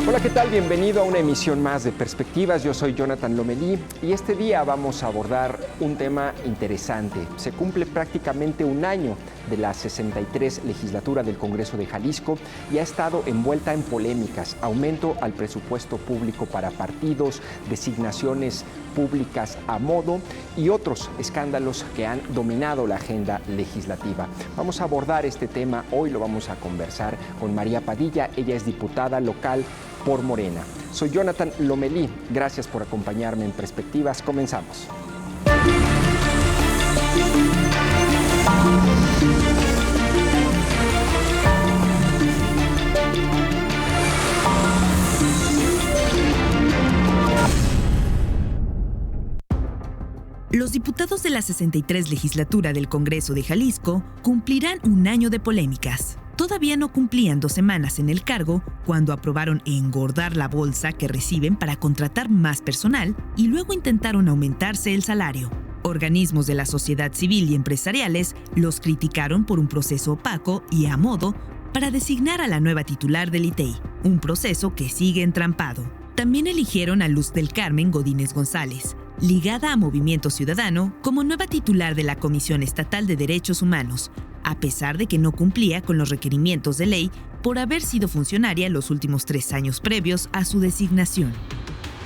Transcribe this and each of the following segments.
Hola, ¿qué tal? Bienvenido a una emisión más de Perspectivas. Yo soy Jonathan Lomelí y este día vamos a abordar un tema interesante. Se cumple prácticamente un año de la 63 legislatura del Congreso de Jalisco y ha estado envuelta en polémicas, aumento al presupuesto público para partidos, designaciones públicas a modo y otros escándalos que han dominado la agenda legislativa. Vamos a abordar este tema, hoy lo vamos a conversar con María Padilla, ella es diputada local por Morena. Soy Jonathan Lomelí, gracias por acompañarme en Perspectivas, comenzamos. Los diputados de la 63 legislatura del Congreso de Jalisco cumplirán un año de polémicas. Todavía no cumplían 2 semanas en el cargo cuando aprobaron engordar la bolsa que reciben para contratar más personal y luego intentaron aumentarse el salario. Organismos de la sociedad civil y empresariales los criticaron por un proceso opaco y a modo para designar a la nueva titular del ITEI, un proceso que sigue entrampado. También eligieron a Luz del Carmen Godínez González, ligada a Movimiento Ciudadano, como nueva titular de la Comisión Estatal de Derechos Humanos, a pesar de que no cumplía con los requerimientos de ley por haber sido funcionaria los últimos 3 años previos a su designación.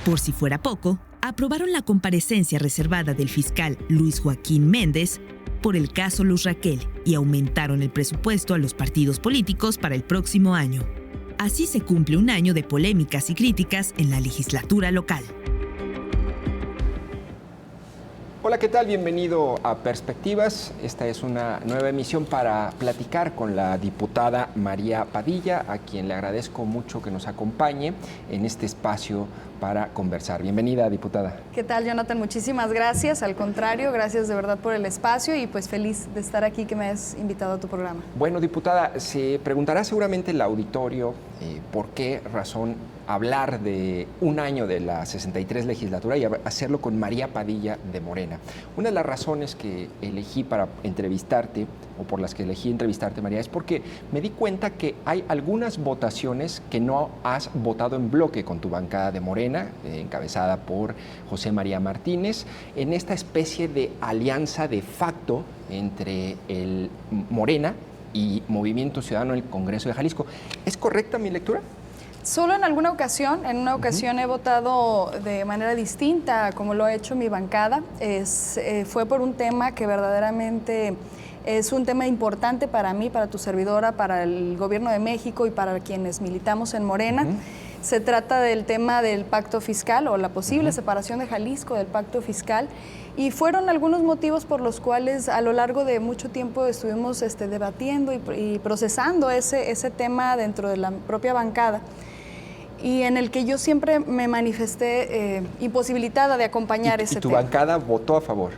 Por si fuera poco, aprobaron la comparecencia reservada del fiscal Luis Joaquín Méndez por el caso Luz Raquel y aumentaron el presupuesto a los partidos políticos para el próximo año. Así se cumple un año de polémicas y críticas en la legislatura local. Hola, ¿qué tal? Bienvenido a Perspectivas. Esta es una nueva emisión para platicar con la diputada María Padilla, a quien le agradezco mucho que nos acompañe en este espacio para conversar. Bienvenida, diputada. ¿Qué tal, Jonathan? Muchísimas gracias. Al contrario, gracias de verdad por el espacio y pues feliz de estar aquí, que me hayas invitado a tu programa. Bueno, diputada, se preguntará seguramente el auditorio por qué razón hablar de un año de la 63 legislatura y hacerlo con María Padilla de Morena. Una de las razones que elegí para entrevistarte, o por las que elegí entrevistarte, María, es porque me di cuenta que hay algunas votaciones que no has votado en bloque con tu bancada de Morena, encabezada por José María Martínez, en esta especie de alianza de facto entre el Morena y Movimiento Ciudadano en el Congreso de Jalisco. ¿Es correcta mi lectura? Solo en alguna ocasión, he votado de manera distinta como lo ha hecho mi bancada. Fue por un tema que verdaderamente es un tema importante para mí, para tu servidora, para el Gobierno de México y para quienes militamos en Morena. Se trata del tema del pacto fiscal o la posible separación de Jalisco del pacto fiscal. Y fueron algunos motivos por los cuales a lo largo de mucho tiempo estuvimos debatiendo y procesando ese tema dentro de la propia bancada, y en el que yo siempre me manifesté imposibilitada de acompañar ese tema. ¿Y tu bancada votó a favor?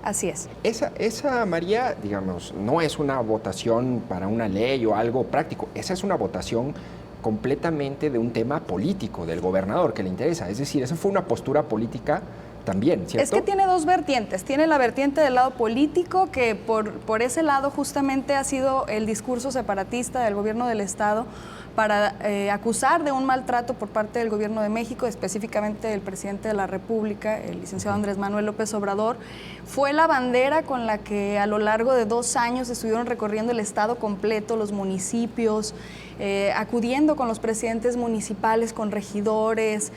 Así es. Esa, María, digamos, no es una votación para una ley o algo práctico. Esa es una votación completamente de un tema político del gobernador que le interesa. Es decir, esa fue una postura política también, ¿cierto? Es que tiene 2 vertientes. Tiene la vertiente del lado político, que por ese lado justamente ha sido el discurso separatista del gobierno del Estado para acusar de un maltrato por parte del Gobierno de México, específicamente del presidente de la República, el licenciado Andrés Manuel López Obrador. Fue la bandera con la que a lo largo de 2 años estuvieron recorriendo el Estado completo, los municipios, acudiendo con los presidentes municipales, con regidores,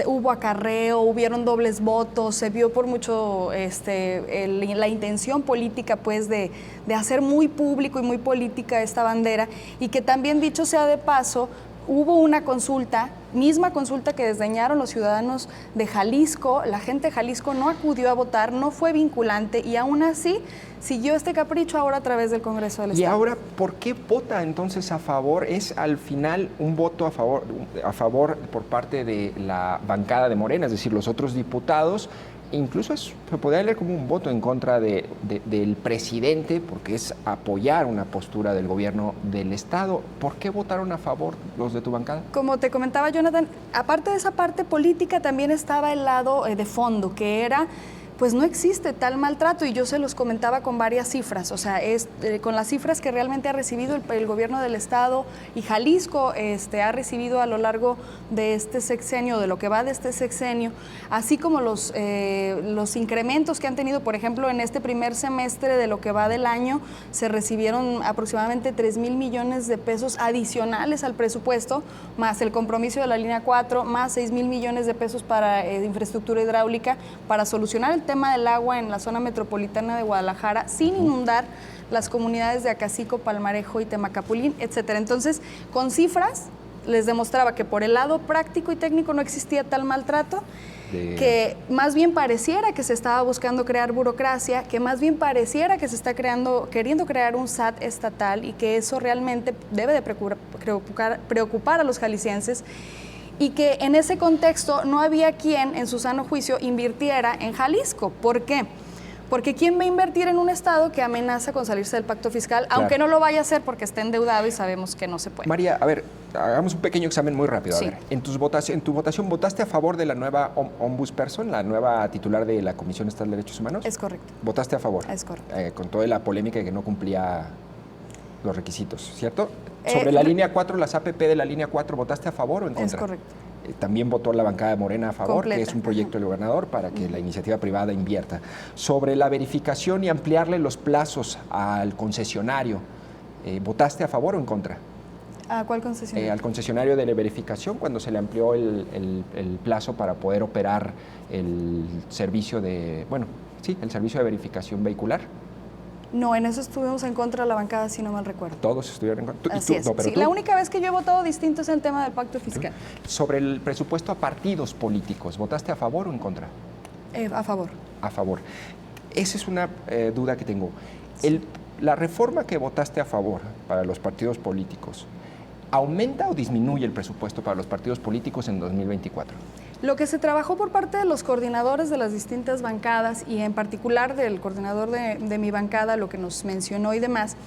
hubo acarreo, hubieron dobles votos, se vio por mucho la intención política pues de hacer muy público y muy política esta bandera, y que también, dicho sea de paso, hubo una consulta, misma consulta que desdeñaron los ciudadanos de Jalisco. La gente de Jalisco no acudió a votar, no fue vinculante y aún así siguió este capricho ahora a través del Congreso del Estado. Y ahora, ¿por qué vota entonces a favor? ¿Es al final un voto a favor por parte de la bancada de Morena, es decir, los otros diputados? Incluso se podría leer como un voto en contra del presidente, porque es apoyar una postura del gobierno del Estado. ¿Por qué votaron a favor los de tu bancada? Como te comentaba, Jonathan, aparte de esa parte política, también estaba el lado de fondo, que era pues no existe tal maltrato, y yo se los comentaba con varias cifras, o sea, con las cifras que realmente ha recibido el gobierno del estado, y Jalisco ha recibido a lo largo de este sexenio, de lo que va de este sexenio, así como los incrementos que han tenido, por ejemplo, en este primer semestre de lo que va del año, se recibieron aproximadamente 3,000 millones de pesos adicionales al presupuesto, más el compromiso de la línea 4, más 6,000 millones de pesos para infraestructura hidráulica, para solucionar el tema del agua en la zona metropolitana de Guadalajara sin inundar las comunidades de Acacico, Palmarejo y Temacapulín, etcétera. Entonces, con cifras les demostraba que por el lado práctico y técnico no existía tal maltrato, que más bien pareciera que se estaba buscando crear burocracia, que más bien pareciera que se está queriendo crear un SAT estatal, y que eso realmente debe de preocupar a los jaliscienses, y que en ese contexto no había quien en su sano juicio invirtiera en Jalisco. ¿Por qué? Porque ¿quién va a invertir en un estado que amenaza con salirse del pacto fiscal, claro, aunque no lo vaya a hacer porque está endeudado y sabemos que no se puede? María, a ver, hagamos un pequeño examen muy rápido. Sí. A ver, en tu votación, ¿votaste a favor de la nueva ombudsperson, la nueva titular de la Comisión Estatal de Derechos Humanos? Es correcto. ¿Votaste a favor? Es correcto. Con toda la polémica de que no cumplía los requisitos, ¿cierto? Sobre la línea 4, las APP de la línea 4, ¿votaste a favor o en contra? Es correcto. También votó la bancada de Morena a favor, Completa. Que es un proyecto del gobernador para que la iniciativa privada invierta. Sobre la verificación y ampliarle los plazos al concesionario, ¿votaste a favor o en contra? ¿A cuál concesionario? Al concesionario de la verificación, cuando se le amplió el plazo para poder operar el servicio de verificación vehicular. No, en eso estuvimos en contra de la bancada, si no mal recuerdo. Todos estuvieron en contra. Así es. Sí, la única vez que yo he votado distinto es el tema del pacto fiscal. Sobre el presupuesto a partidos políticos, ¿votaste a favor o en contra? A favor. A favor. Esa es una duda que tengo. La reforma que votaste a favor para los partidos políticos, ¿aumenta o disminuye el presupuesto para los partidos políticos en 2024? Lo que se trabajó por parte de los coordinadores de las distintas bancadas, y en particular del coordinador de mi bancada, lo que nos mencionó y demás,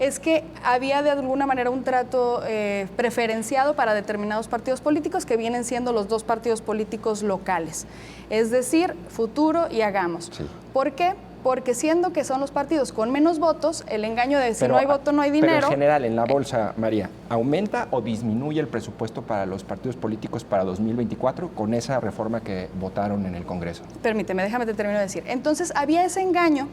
es que había de alguna manera un trato preferenciado para determinados partidos políticos, que vienen siendo los dos partidos políticos locales, es decir, Futuro y Hagamos. Sí. ¿Por qué? Porque siendo que son los partidos con menos votos, el engaño de si no hay voto no hay dinero. Pero en general, en la bolsa, María, ¿aumenta o disminuye el presupuesto para los partidos políticos para 2024 con esa reforma que votaron en el Congreso? Permíteme, déjame te termino de decir. Entonces, había ese engaño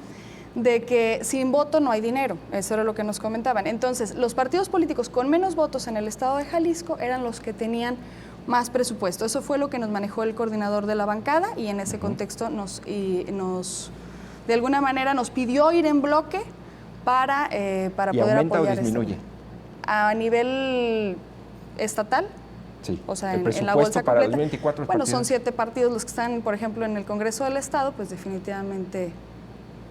de que sin voto no hay dinero. Eso era lo que nos comentaban. Entonces, los partidos políticos con menos votos en el estado de Jalisco eran los que tenían más presupuesto. Eso fue lo que nos manejó el coordinador de la bancada, y en ese contexto de alguna manera nos pidió ir en bloque para poder aumenta apoyar o disminuye? A nivel estatal. Sí. O sea, el en presupuesto la bolsa para completa. 2024 bueno, son 7 partidos los que están, por ejemplo, en el Congreso del Estado, pues definitivamente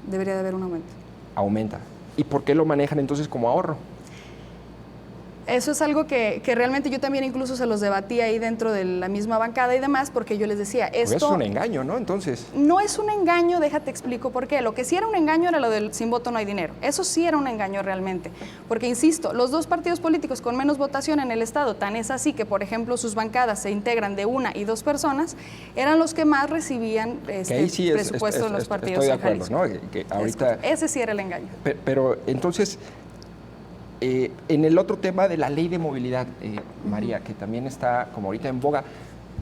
debería de haber un aumento. Aumenta. ¿Y por qué lo manejan entonces como ahorro? Eso es algo que realmente yo también incluso se los debatí ahí dentro de la misma bancada y demás, porque yo les decía, esto... Pues es un engaño, ¿no? Entonces... No es un engaño, déjate explico por qué. Lo que sí era un engaño era lo del sin voto no hay dinero. Eso sí era un engaño realmente. Porque, insisto, los dos partidos políticos con menos votación en el Estado, tan es así que, por ejemplo, sus bancadas se integran de 1 y 2 personas, eran los que más recibían presupuesto de los partidos en Jalisco. Estoy de acuerdo, ¿no? Que ahorita... Ese sí era el engaño. Pero entonces... en el otro tema de la ley de movilidad, María, que también está como ahorita en boga,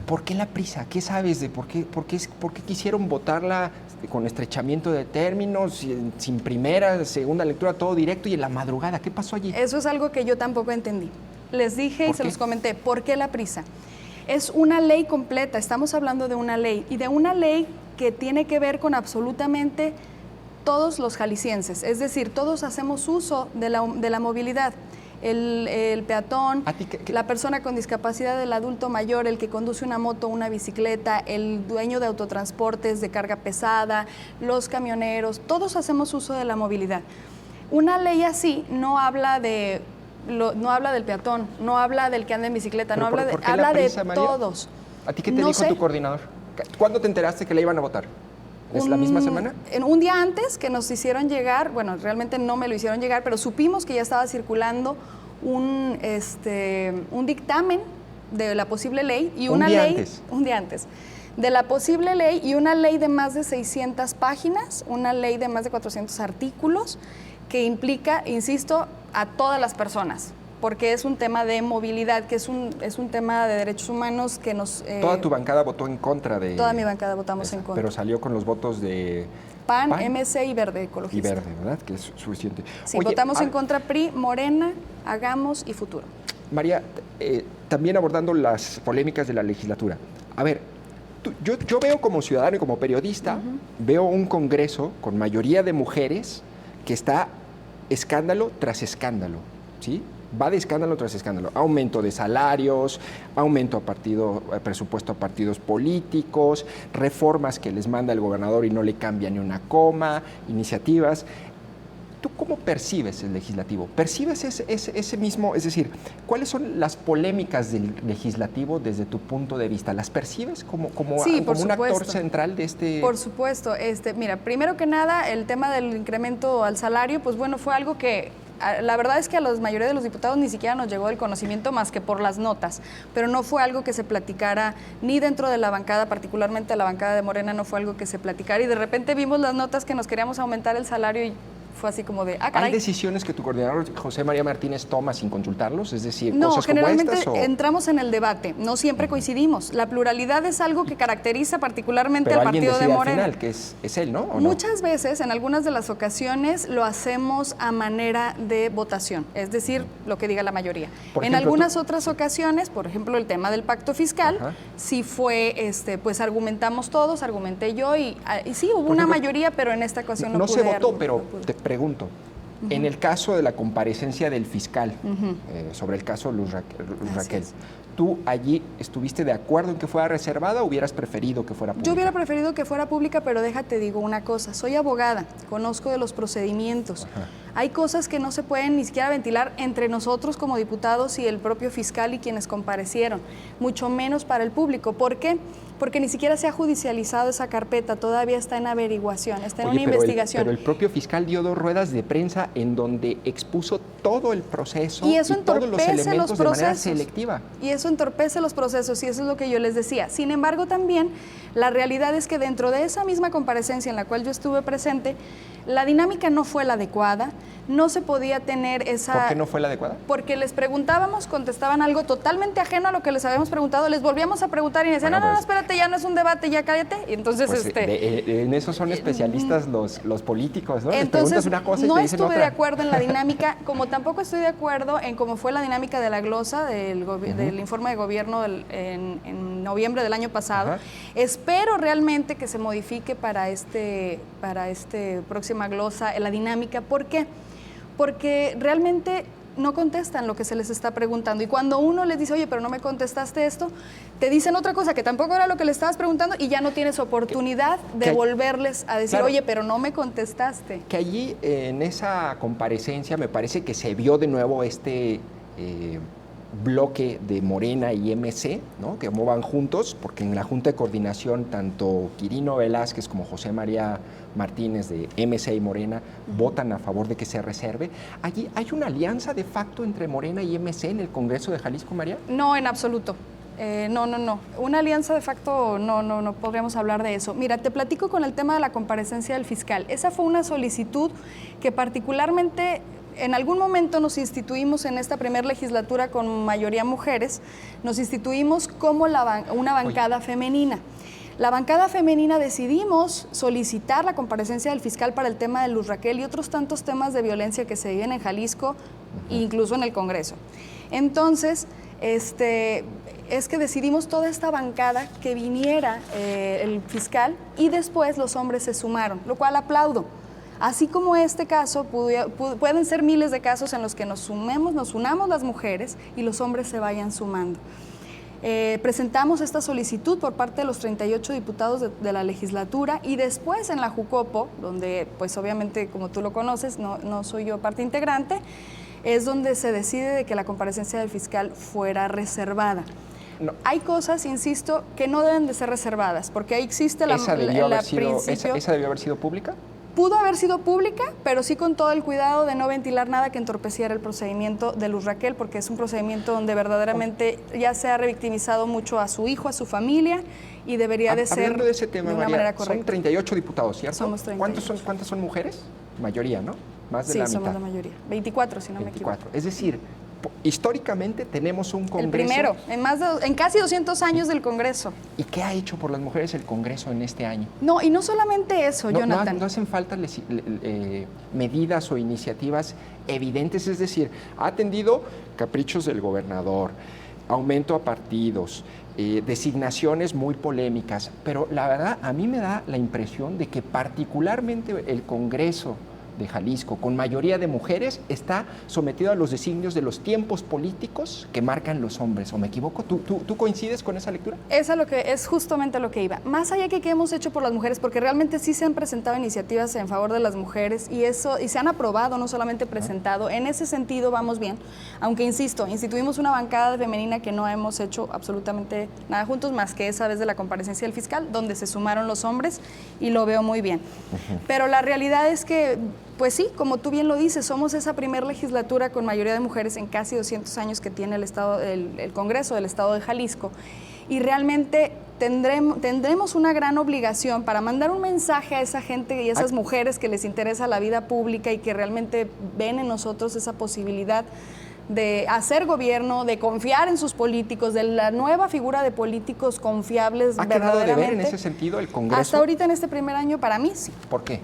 ¿por qué la prisa? ¿Qué sabes de por qué quisieron votarla con estrechamiento de términos, sin primera, segunda lectura, todo directo y en la madrugada? ¿Qué pasó allí? Eso es algo que yo tampoco entendí. Les dije y se los comenté, ¿por qué la prisa? Es una ley completa, estamos hablando de una ley, y de una ley que tiene que ver con absolutamente todos los jaliscienses, es decir, todos hacemos uso de la movilidad. El peatón, la persona con discapacidad, el adulto mayor, el que conduce una moto, una bicicleta, el dueño de autotransportes de carga pesada, los camioneros, todos hacemos uso de la movilidad. Una ley así no habla del peatón, no habla del que anda en bicicleta, no habla habla prisa, de todos. ¿A ti qué te dijo tu coordinador? ¿Cuándo te enteraste que le iban a votar? ¿Es la misma semana? Un día antes que nos hicieron llegar, bueno, realmente no me lo hicieron llegar, pero supimos que ya estaba circulando un dictamen de la posible ley y una ley. Un día antes. de la posible ley, y una ley de más de 600 páginas, una ley de más de 400 artículos, que implica, insisto, a todas las personas, porque es un tema de movilidad, que es un tema de derechos humanos que nos... Toda tu bancada votó en contra de... Toda mi bancada votamos en contra. Pero salió con los votos de... PAN, MC y Verde Ecologista. Y Verde, ¿verdad? Que es suficiente. Sí, oye, votamos en contra PRI, Morena, Hagamos y Futuro. María, también abordando las polémicas de la legislatura. A ver, yo veo como ciudadano y como periodista, veo un Congreso con mayoría de mujeres que está escándalo tras escándalo, ¿sí? Va de escándalo tras escándalo. Aumento de salarios, aumento a presupuesto a partidos políticos, reformas que les manda el gobernador y no le cambia ni una coma, iniciativas. ¿Tú cómo percibes el legislativo? ¿Percibes ese mismo, es decir, cuáles son las polémicas del legislativo desde tu punto de vista? ¿Las percibes como un actor central de este...? Por supuesto. Mira, primero que nada, el tema del incremento al salario, pues bueno, fue algo que... La verdad es que a la mayoría de los diputados ni siquiera nos llegó el conocimiento más que por las notas, pero no fue algo que se platicara ni dentro de la bancada, particularmente la bancada de Morena, no fue algo que se platicara, y de repente vimos las notas que nos queríamos aumentar el salario y fue así como de, caray. ¿Hay decisiones que tu coordinador José María Martínez toma sin consultarlos? Es decir, no, cosas generalmente como estas, entramos en el debate, no siempre coincidimos. La pluralidad es algo que caracteriza particularmente al partido de Morena. Al final, que es él, ¿no? Muchas veces, en algunas de las ocasiones, lo hacemos a manera de votación, es decir, lo que diga la mayoría. En algunas otras ocasiones, por ejemplo, el tema del pacto fiscal, sí fue, pues argumentamos todos, argumenté yo, y sí, hubo una mayoría, pero en esta ocasión no pude. No se votó, pero te pregunto, en el caso de la comparecencia del fiscal sobre el caso Luz Raquel, ¿tú allí estuviste de acuerdo en que fuera reservada o hubieras preferido que fuera pública? Yo hubiera preferido que fuera pública, pero déjate digo una cosa, soy abogada, conozco de los procedimientos. Hay cosas que no se pueden ni siquiera ventilar entre nosotros como diputados y el propio fiscal y quienes comparecieron, mucho menos para el público. ¿Por qué? Porque ni siquiera se ha judicializado esa carpeta, todavía está en averiguación, está en una investigación. Pero el propio fiscal dio 2 ruedas de prensa en donde expuso todo el proceso y eso todos los elementos de manera selectiva. Y eso entorpece los procesos, y eso es lo que yo les decía. Sin embargo, también la realidad es que dentro de esa misma comparecencia en la cual yo estuve presente, la dinámica no fue la adecuada, no se podía tener esa... ¿Por qué no fue la adecuada? Porque les preguntábamos, contestaban algo totalmente ajeno a lo que les habíamos preguntado, les volvíamos a preguntar y decían, no, espérate, ya no es un debate, ya cállate. Y entonces, pues, en eso son especialistas los políticos, ¿no? Entonces, les preguntas una cosa y no te dicen estuve otra. de acuerdo en la dinámica, como tampoco estoy de acuerdo en cómo fue la dinámica de la glosa del informe de gobierno en noviembre del año pasado. Espero realmente que se modifique para próxima glosa la dinámica. ¿Por qué? Porque realmente no contestan lo que se les está preguntando. Y cuando uno les dice, oye, pero no me contestaste esto, te dicen otra cosa que tampoco era lo que le estabas preguntando y ya no tienes oportunidad de volverles a decir, claro, oye, pero no me contestaste. Que allí, en esa comparecencia, me parece que se vio de nuevo bloque de Morena y MC, ¿no? Que van juntos, porque en la Junta de Coordinación tanto Quirino Velázquez como José María Martínez de MC y Morena votan a favor de que se reserve. ¿Allí hay una alianza de facto entre Morena y MC en el Congreso de Jalisco, María? No, en absoluto. No. Una alianza de facto, no podríamos hablar de eso. Mira, te platico con el tema de la comparecencia del fiscal. Esa fue una solicitud que particularmente... En algún momento nos instituimos en esta primera legislatura con mayoría mujeres, nos instituimos como una bancada femenina. La bancada femenina decidimos solicitar la comparecencia del fiscal para el tema de Luz Raquel y otros tantos temas de violencia que se viven en Jalisco, incluso en el Congreso. Entonces, es que decidimos toda esta bancada que viniera el fiscal y después los hombres se sumaron, lo cual aplaudo. Así como este caso, pueden ser miles de casos en los que nos unamos las mujeres y los hombres se vayan sumando. Presentamos esta solicitud por parte de los 38 diputados de la legislatura y después en la Jucopo, donde pues obviamente como tú lo conoces, no soy yo parte integrante, es donde se decide de que la comparecencia del fiscal fuera reservada. No. Hay cosas, insisto, que no deben de ser reservadas, porque ahí existe ¿Esa debió haber sido pública? Pudo haber sido pública, pero sí con todo el cuidado de no ventilar nada que entorpeciera el procedimiento de Luz Raquel, porque es un procedimiento donde verdaderamente ya se ha revictimizado mucho a su hijo, a su familia, y debería de ser hablando de ese tema, de una María, manera correcta. son 38 diputados, ¿cierto? Somos 38. ¿Cuántas son mujeres? Mayoría, ¿no? Más de la mitad. Sí, somos la mayoría. 24, si no 24. me equivoco. Es decir, históricamente tenemos un Congreso. El primero, en casi 200 años del Congreso. ¿Y qué ha hecho por las mujeres el Congreso en este año? No, y no solamente eso, Jonathan. No hacen falta medidas o iniciativas evidentes, es decir, ha atendido caprichos del gobernador, aumento a partidos, designaciones muy polémicas, pero la verdad a mí me da la impresión de que particularmente el Congreso de Jalisco, con mayoría de mujeres, está sometido a los designios de los tiempos políticos que marcan los hombres. ¿O me equivoco? ¿Tú coincides con esa lectura? Es justamente lo que iba. Más allá que qué hemos hecho por las mujeres, porque realmente sí se han presentado iniciativas en favor de las mujeres y se han aprobado, no solamente presentado. En ese sentido vamos bien, aunque insisto, instituimos una bancada femenina que no hemos hecho absolutamente nada juntos, más que esa vez de la comparecencia del fiscal, donde se sumaron los hombres y lo veo muy bien. Pero la realidad es que pues sí, como tú bien lo dices, somos esa primer legislatura con mayoría de mujeres en casi 200 años que tiene el Congreso del Estado de Jalisco. Y realmente tendremos una gran obligación para mandar un mensaje a esa gente y a esas mujeres que les interesa la vida pública y que realmente ven en nosotros esa posibilidad de hacer gobierno, de confiar en sus políticos, de la nueva figura de políticos confiables verdaderamente. ¿Ha quedado de ver en ese sentido el Congreso? Hasta ahorita en este primer año, para mí sí. ¿Por qué?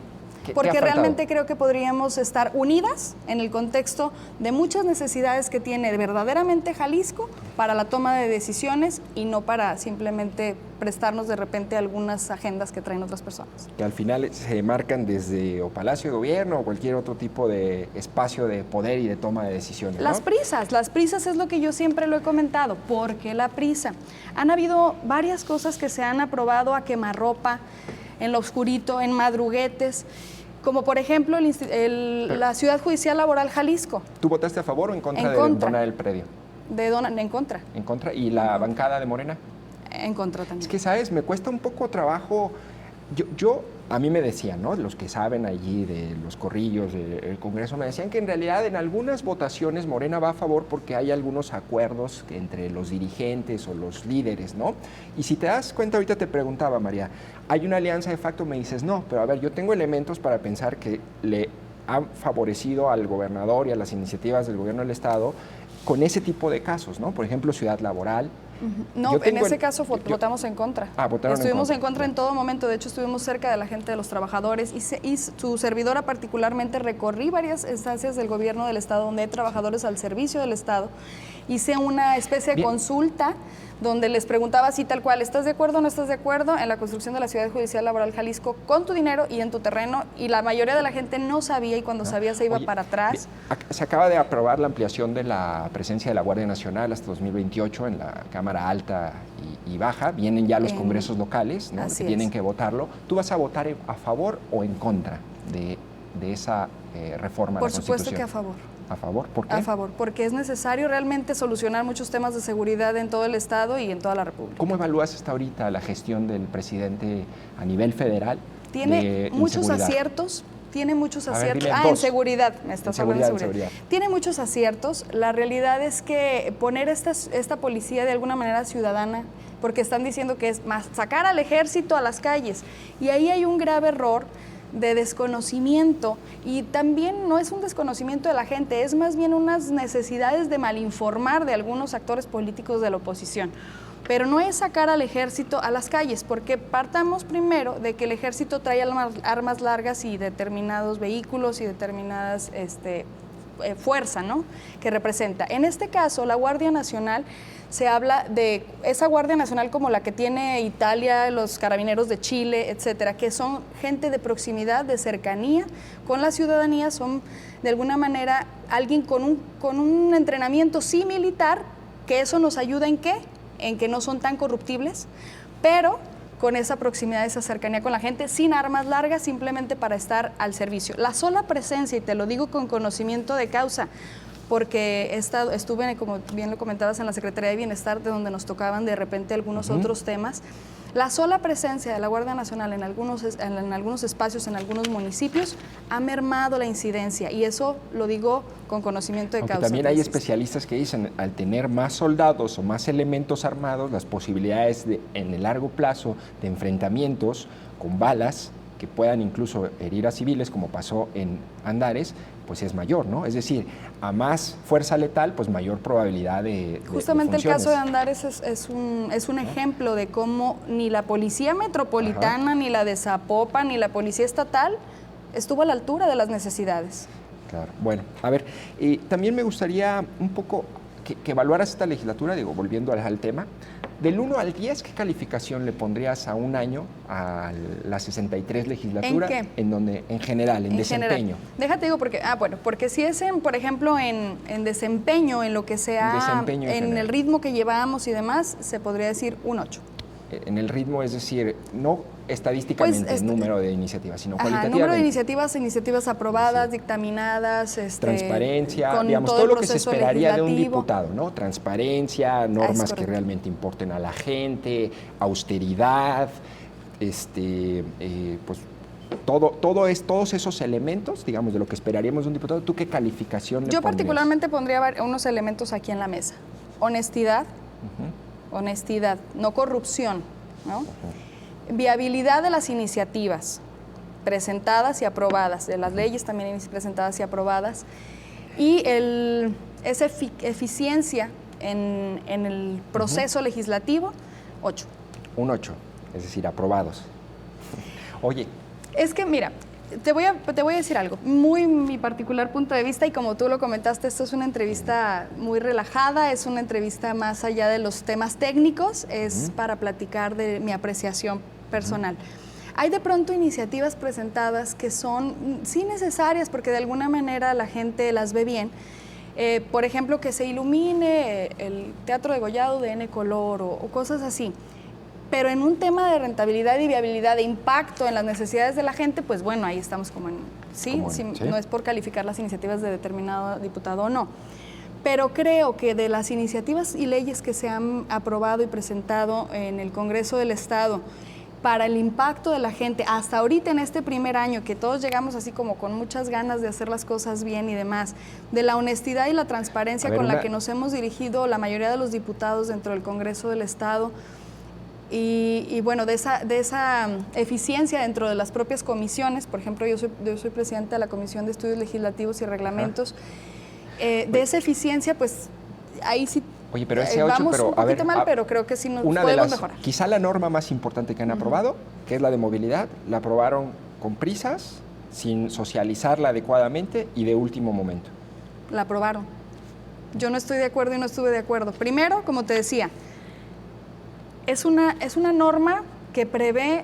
Porque realmente creo que podríamos estar unidas en el contexto de muchas necesidades que tiene verdaderamente Jalisco para la toma de decisiones y no para simplemente prestarnos de repente algunas agendas que traen otras personas. Que al final se marcan desde o Palacio de Gobierno o cualquier otro tipo de espacio de poder y de toma de decisiones, ¿no? Las prisas es lo que yo siempre lo he comentado. ¿Por qué la prisa? Han habido varias cosas que se han aprobado a quemarropa, en lo oscurito, en madruguetes, como por ejemplo la Ciudad Judicial Laboral Jalisco. ¿Tú votaste a favor o en contra de donar el predio? En contra. ¿En contra? ¿Y la bancada de Morena? En contra también. Es que, ¿sabes? Me cuesta un poco trabajo. A mí me decían, ¿no? Los que saben allí de los corrillos del Congreso, me decían que en realidad en algunas votaciones Morena va a favor porque hay algunos acuerdos entre los dirigentes o los líderes, ¿no? Y si te das cuenta, ahorita te preguntaba, María, ¿hay una alianza de facto? Me dices, no, pero a ver, yo tengo elementos para pensar que le han favorecido al gobernador y a las iniciativas del gobierno del Estado con ese tipo de casos, ¿no? Por ejemplo, Ciudad Laboral. No, en ese caso votamos en contra. Estuvimos en contra en todo momento. De hecho, estuvimos cerca de la gente de los trabajadores y su servidora particularmente recorrí varias instancias del gobierno del Estado donde hay trabajadores al servicio del Estado. Hice una especie de consulta donde les preguntaba así tal cual, ¿estás de acuerdo o no estás de acuerdo en la construcción de la Ciudad Judicial Laboral Jalisco con tu dinero y en tu terreno? Y la mayoría de la gente no sabía y cuando sabía se iba para atrás. Se acaba de aprobar la ampliación de la presencia de la Guardia Nacional hasta 2028 en la Cámara Alta y Baja. Vienen ya los congresos locales, ¿no? Que tienen que votarlo. ¿Tú vas a votar a favor o en contra de esa reforma a la Constitución? Por supuesto que a favor. ¿A favor? ¿Por qué? A favor, porque es necesario realmente solucionar muchos temas de seguridad en todo el Estado y en toda la República. ¿Cómo evalúas hasta ahorita la gestión del presidente a nivel federal? Tiene muchos aciertos. En seguridad, me estás hablando de seguridad. Tiene muchos aciertos. La realidad es que poner esta policía de alguna manera ciudadana, porque están diciendo que es más sacar al ejército a las calles, y ahí hay un grave error de desconocimiento, y también no es un desconocimiento de la gente, es más bien unas necesidades de malinformar de algunos actores políticos de la oposición. Pero no es sacar al ejército a las calles, porque partamos primero de que el ejército trae armas largas y determinados vehículos y determinadas fuerza, ¿no?, que representa. En este caso, la Guardia Nacional, se habla de esa Guardia Nacional como la que tiene Italia, los carabineros de Chile, etcétera, que son gente de proximidad, de cercanía con la ciudadanía, son de alguna manera alguien con un entrenamiento sí militar, que eso nos ayuda ¿en qué? En que no son tan corruptibles, pero con esa proximidad, esa cercanía con la gente, sin armas largas, simplemente para estar al servicio. La sola presencia, y te lo digo con conocimiento de causa, porque estuve, como bien lo comentabas, en la Secretaría de Bienestar, de donde nos tocaban de repente algunos otros temas. La sola presencia de la Guardia Nacional en algunos espacios, en algunos municipios, ha mermado la incidencia, y eso lo digo con conocimiento de Aunque causa. también hay especialistas que dicen, al tener más soldados o más elementos armados, las posibilidades en el largo plazo de enfrentamientos con balas que puedan incluso herir a civiles, como pasó en Andares, pues es mayor, ¿no? Es decir, a más fuerza letal, pues mayor probabilidad de Justamente de el caso de Andares es un ejemplo de cómo ni la Policía Metropolitana, ni la de Zapopan, ni la Policía Estatal estuvo a la altura de las necesidades. Claro. Bueno, a ver, también me gustaría un poco que evaluaras esta legislatura, digo, volviendo al tema. Del 1 al 10, ¿qué calificación le pondrías a un año a la 63 legislatura? ¿En qué? En general, en desempeño. General. Déjate digo, porque si es, por ejemplo, en desempeño, en lo que sea, en el ritmo que llevamos y demás, se podría decir un 8. En el ritmo, es decir, no estadísticamente pues, número de iniciativas, sino cualitativamente. Número de iniciativas aprobadas, sí, dictaminadas, transparencia, digamos, todo lo que se esperaría de un diputado, ¿no? Transparencia, normas que realmente importen a la gente, austeridad, pues todos esos elementos, digamos, de lo que esperaríamos de un diputado. ¿Tú qué calificación le pondrías? Yo particularmente pondría unos elementos aquí en la mesa. Honestidad, honestidad, no corrupción, ¿no? Viabilidad de las iniciativas presentadas y aprobadas, de las leyes también presentadas y aprobadas, y esa eficiencia en el proceso legislativo, 8. Un 8, es decir, aprobados. Oye. Es que, mira, te voy a decir algo, muy mi particular punto de vista, y como tú lo comentaste, esto es una entrevista muy relajada, es una entrevista más allá de los temas técnicos, es para platicar de mi apreciación personal. Hay de pronto iniciativas presentadas que son, sí, necesarias, porque de alguna manera la gente las ve bien. Por ejemplo, que se ilumine el Teatro Degollado de N color o cosas así. Pero en un tema de rentabilidad y viabilidad, de impacto en las necesidades de la gente, pues bueno, ahí estamos como en... Sí, no es por calificar las iniciativas de determinado diputado o no. Pero creo que de las iniciativas y leyes que se han aprobado y presentado en el Congreso del Estado para el impacto de la gente, hasta ahorita en este primer año, que todos llegamos así como con muchas ganas de hacer las cosas bien y demás, de la honestidad y la transparencia con la que nos hemos dirigido la mayoría de los diputados dentro del Congreso del Estado, y bueno, de esa eficiencia dentro de las propias comisiones. Por ejemplo, yo soy presidenta de la Comisión de Estudios Legislativos y Reglamentos. De esa eficiencia, pues ahí sí. Oye, pero ese 8, vamos pero un poquito mal, pero creo que sí nos podemos mejorar. Quizá la norma más importante que han aprobado, que es la de movilidad, la aprobaron con prisas, sin socializarla adecuadamente y de último momento. La aprobaron. Yo no estoy de acuerdo y no estuve de acuerdo. Primero, como te decía, es una norma que prevé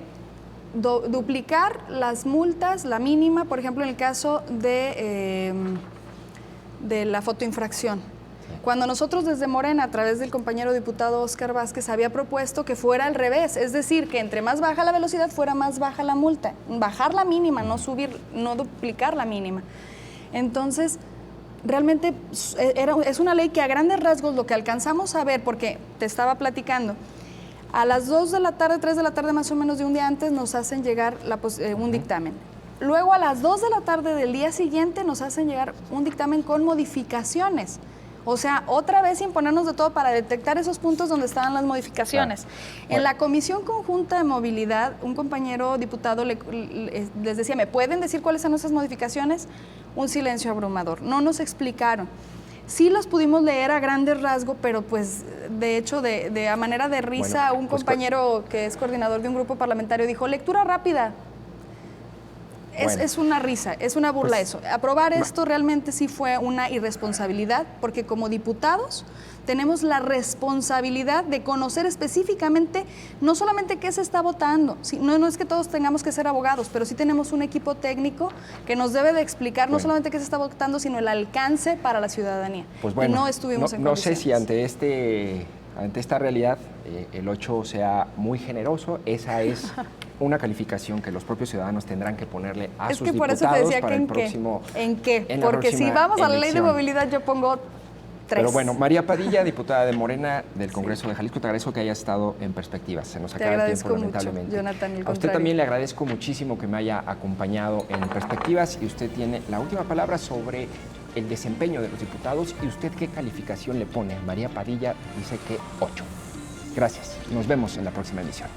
duplicar las multas, la mínima, por ejemplo, en el caso de la fotoinfracción. Cuando nosotros desde Morena, a través del compañero diputado Óscar Vázquez, había propuesto que fuera al revés, es decir, que entre más baja la velocidad fuera más baja la multa, bajar la mínima, no duplicar la mínima. Entonces, realmente es una ley que a grandes rasgos lo que alcanzamos a ver, porque te estaba platicando, a las 2 de la tarde, 3 de la tarde más o menos de un día antes nos hacen llegar un dictamen. Luego a las 2 de la tarde del día siguiente nos hacen llegar un dictamen con modificaciones. O sea, otra vez sin ponernos de todo para detectar esos puntos donde estaban las modificaciones. Claro. Bueno. En la Comisión Conjunta de Movilidad, un compañero diputado les decía, ¿me pueden decir cuáles son esas modificaciones? Un silencio abrumador. No nos explicaron. Sí los pudimos leer a grandes rasgos, pero pues de hecho a manera de risa, un compañero que es coordinador de un grupo parlamentario dijo, lectura rápida. Es una risa, es una burla eso. Aprobar esto realmente sí fue una irresponsabilidad, porque como diputados tenemos la responsabilidad de conocer específicamente no solamente qué se está votando, no es que todos tengamos que ser abogados, pero sí tenemos un equipo técnico que nos debe de explicar no solamente qué se está votando, sino el alcance para la ciudadanía. Pues bueno, y no estuvimos en condiciones. No sé si ante ante esta realidad, el 8 sea muy generoso. Esa es una calificación que los propios ciudadanos tendrán que ponerle a sus diputados. Es que por eso te decía que el próximo. ¿En qué? Porque si vamos a la ley de movilidad, yo pongo 3. Pero bueno, María Padilla, diputada de Morena del Congreso de Jalisco, te agradezco que hayas estado en Perspectivas. Se nos acaba el tiempo, lamentablemente. Mucho, Jonathan, a usted también le agradezco muchísimo que me haya acompañado en Perspectivas y usted tiene la última palabra sobre el desempeño de los diputados y usted qué calificación le pone. María Padilla dice que 8. Gracias. Nos vemos en la próxima emisión.